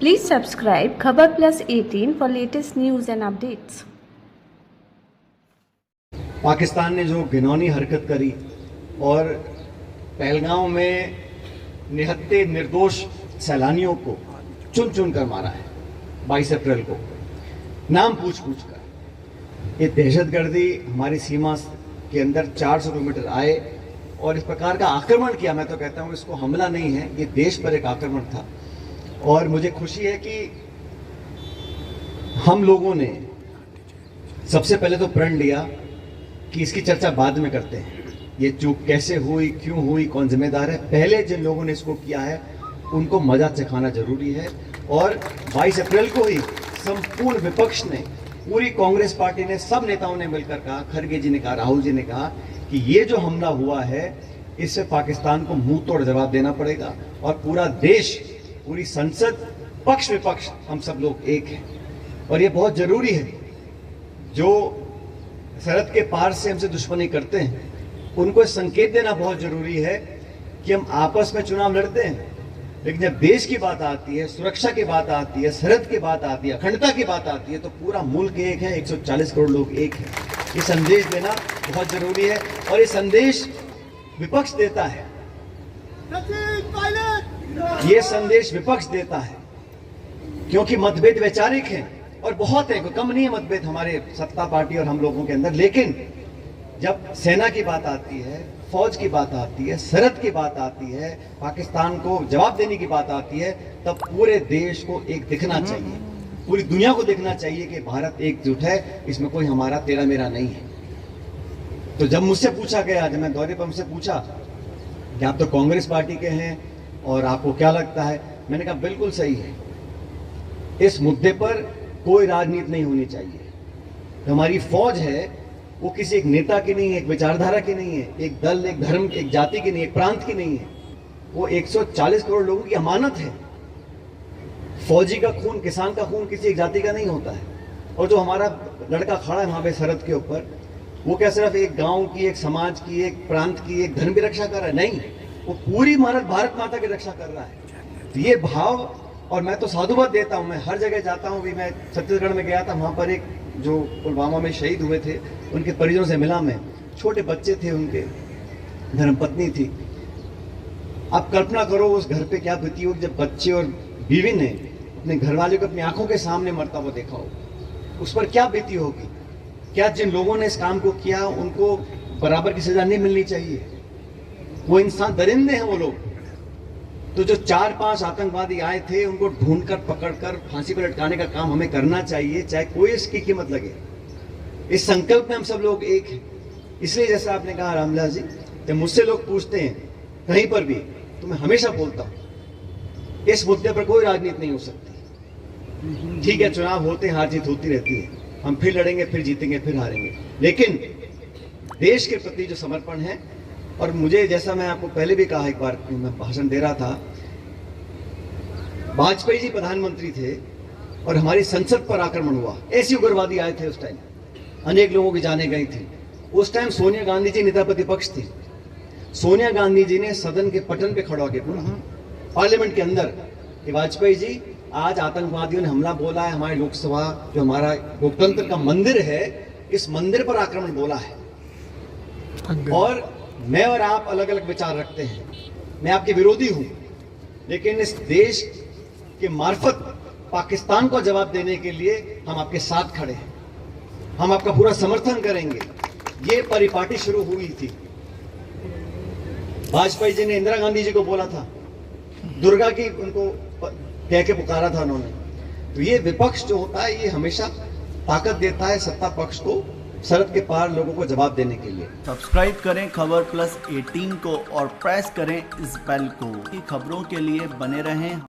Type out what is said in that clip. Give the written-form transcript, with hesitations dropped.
Please subscribe Khabar Plus 18 for latest news and updates. Pakistan ने जो घिनौनी हरकत करी और पहलगांव में निहत्ते निर्दोष सैलानियों को चुन चुन कर मारा है 22 अप्रैल को, नाम पूछ पूछ कर। ये दहशतगर्दी हमारी सीमा के अंदर 400 किलोमीटर आए और इस प्रकार का आक्रमण किया। मैं तो कहता हूँ इसको हमला नहीं है, ये देश पर एक आक्रमण था। और मुझे खुशी है कि हम लोगों ने सबसे पहले तो प्रण लिया कि इसकी चर्चा बाद में करते हैं, ये चूक कैसे हुई, क्यों हुई, कौन जिम्मेदार है। पहले जिन लोगों ने इसको किया है उनको मजा चखाना जरूरी है। और 22 अप्रैल को ही संपूर्ण विपक्ष ने, पूरी कांग्रेस पार्टी ने, सब नेताओं ने मिलकर कहा, खड़गे जी ने कहा, राहुल जी ने कहा कि ये जो हमला हुआ है इससे पाकिस्तान को मुंह तोड़ जवाब देना पड़ेगा। और पूरा देश, पूरी संसद, पक्ष विपक्ष, हम सब लोग एक हैं। और ये बहुत जरूरी है, जो सरहद के पार से हमसे दुश्मनी करते हैं उनको संकेत देना बहुत जरूरी है कि हम आपस में चुनाव लड़ते हैं, लेकिन जब देश की बात आती है, सुरक्षा की बात आती है, सरहद की बात आती है, अखंडता की बात आती है, तो पूरा मुल्क एक है, 140 करोड़ लोग एक हैं। ये संदेश देना बहुत जरूरी है और ये संदेश विपक्ष देता है, ये संदेश विपक्ष देता है, क्योंकि मतभेद वैचारिक हैं और बहुत है, कोई कम नहीं है मतभेद हमारे सत्ता पार्टी और हम लोगों के अंदर। लेकिन जब सेना की बात आती है, फौज की बात आती है, सरहद की बात आती है, पाकिस्तान को जवाब देने की बात आती है, तब पूरे देश को एक दिखना चाहिए, पूरी दुनिया को देखना चाहिए कि भारत एकजुट है, इसमें कोई हमारा तेरा मेरा नहीं है। तो जब मुझसे पूछा गया, जब मैं दौरे पर मुझसे पूछा कि आप तो कांग्रेस पार्टी के हैं और आपको क्या लगता है, मैंने कहा बिल्कुल सही है, इस मुद्दे पर कोई राजनीति नहीं होनी चाहिए। तो हमारी फौज है वो किसी एक नेता की नहीं है, एक विचारधारा की नहीं है, एक दल, एक धर्म, एक जाति की नहीं, एक प्रांत की नहीं है, वो 140 करोड़ लोगों की अमानत है। फौजी का खून, किसान का खून किसी एक जाति का नहीं होता है। और जो हमारा लड़का खड़ा है वहां पे सरहद के ऊपर, वो क्या सिर्फ एक गांव की, एक समाज की, एक प्रांत की, एक धर्म की रक्षा कर रहा है? नहीं, वो पूरी भारत माता की रक्षा कर रहा है। तो ये भाव, और मैं तो साधुवाद देता हूं, मैं हर जगह जाता हूं। भी मैं छत्तीसगढ़ में गया था, वहां पर एक जो पुलवामा में शहीद हुए थे उनके परिजनों से मिला मैं, छोटे बच्चे थे, उनके धर्मपत्नी थी। आप कल्पना करो उस घर पे क्या बीती होगी जब बच्चे और बीवी ने अपने घरवाले को अपनी आंखों के सामने मरता हुआ देखा हो, उस पर क्या बीती होगी। क्या जिन लोगों ने इस काम को किया उनको बराबर की सजा नहीं मिलनी चाहिए? वो इंसान दरिंदे हैं वो लोग। तो जो 4-5 आतंकवादी आए थे उनको ढूंढकर, पकड़कर फांसी पर लटकाने का काम हमें करना चाहिए, चाहे कोई इसकी कीमत लगे। इस संकल्प में हम सब लोग एक हैं। इसलिए जैसा आपने कहा रामविलास जी, जब मुझसे लोग पूछते हैं कहीं पर भी, तो मैं हमेशा बोलता हूं इस मुद्दे पर कोई राजनीति नहीं हो सकती। ठीक है, चुनाव होते हैं, हार जीत होती रहती है, हम फिर लड़ेंगे, फिर जीतेंगे, फिर हारेंगे, लेकिन देश के प्रति जो समर्पण है। और मुझे, जैसा मैं आपको पहले भी कहा, एक बार मैं भाषण दे रहा था, वाजपेयी जी प्रधानमंत्री थे और हमारी संसद पर आक्रमण हुआ, ऐसे उग्रवादी आए थे उस टाइम, अनेक लोगों की जानें गई थी। उस टाइम सोनिया गांधी जी नेता प्रतिपक्ष थी। सोनिया गांधी जी ने सदन के पटन पे खड़ा होकर बोला, पार्लियामेंट के अंदर, कि वाजपेयी जी, आज आतंकवादियों ने हमला बोला है, हमारे लोकसभा, जो हमारा लोकतंत्र का मंदिर है, इस मंदिर पर आक्रमण बोला है। और मैं और आप अलग अलग विचार रखते हैं, मैं आपके विरोधी हूं, लेकिन इस देश के मार्फत पाकिस्तान को जवाब देने के लिए हम आपके साथ खड़े हैं, हम आपका पूरा समर्थन करेंगे। ये परिपाटी शुरू हुई थी, वाजपेयी जी ने इंदिरा गांधी जी को बोला था, दुर्गा की उनको कह के पुकारा था उन्होंने। तो ये विपक्ष जो होता है ये हमेशा ताकत देता है सत्ता पक्ष को सरहद के पार लोगों को जवाब देने के लिए। सब्सक्राइब करें खबर प्लस 18 को और प्रेस करें इस बेल को, खबरों के लिए बने रहें।